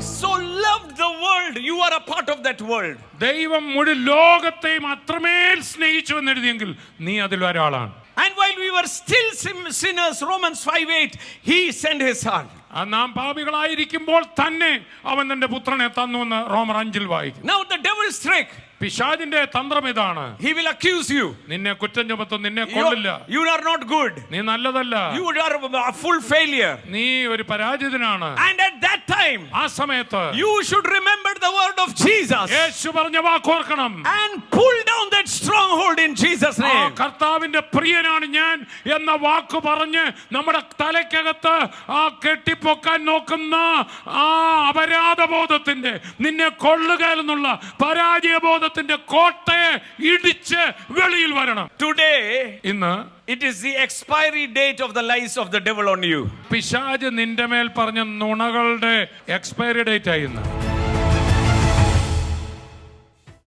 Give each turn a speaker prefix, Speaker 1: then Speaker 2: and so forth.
Speaker 1: so loved the world, you are a part of that world.
Speaker 2: ദൈവം മുഴു ലോകത്തെയും അത്രമേൽ സ്നേഹിച്ചു എന്ന് എഴുതിയെങ്കിൽ നീ അതിൽ ഒരാളാണ്.
Speaker 1: And while we were still sinners, Romans 5:8, he sent his son.
Speaker 2: നാം പാപികളായിരിക്കുമ്പോൾ തന്നെ അവൻ തന്റെ പുത്രനെ തന്നു എന്ന് റോമർ 5 വായിക്കും.
Speaker 1: Now the devil's trick,
Speaker 2: പിശാചിന്റെ തന്ത്രം ഇതാണ്.
Speaker 1: he will accuse you.
Speaker 2: നിന്നെ കുറ്റം ചുമത്തും, നിന്നെ കൊള്ളില്ല,
Speaker 1: you are not good,
Speaker 2: നീ നല്ലതല്ല,
Speaker 1: you are a full failure,
Speaker 2: നീ ഒരു പരാജിതനാണ്.
Speaker 1: and at that time,
Speaker 2: ആ സമയത്ത്
Speaker 1: you should remember the word of Jesus
Speaker 2: യേശു പറഞ്ഞ വാക്കോർക്കണം
Speaker 1: and pull down that stronghold in Jesus name.
Speaker 2: കർത്താവിന്റെ പ്രിയനാണ് ഞാൻ എന്ന വാക്ക് പറഞ്ഞ് നമ്മുടെ തലയ്ക്കകത്ത് ആ കെട്ടിപ്പൊക്കാൻ നോക്കുന്ന ആ അപരാധബോധത്തിന്റെ, നിന്നെ കൊള്ളുക എന്നുള്ള പരാജയബോധത്തിന്റെ കോട്ടയെ ഇടിച്ച് വെളിയിൽ വരണം.
Speaker 1: Today,
Speaker 2: ഇന്ന്
Speaker 1: it is the expiry date of the lies of the devil on you.
Speaker 2: പിശാച് നിന്റെ മേൽ പറഞ്ഞ നുണകളുടെ എക്സ്പയറി ഡേറ്റ് ആയിരുന്നു.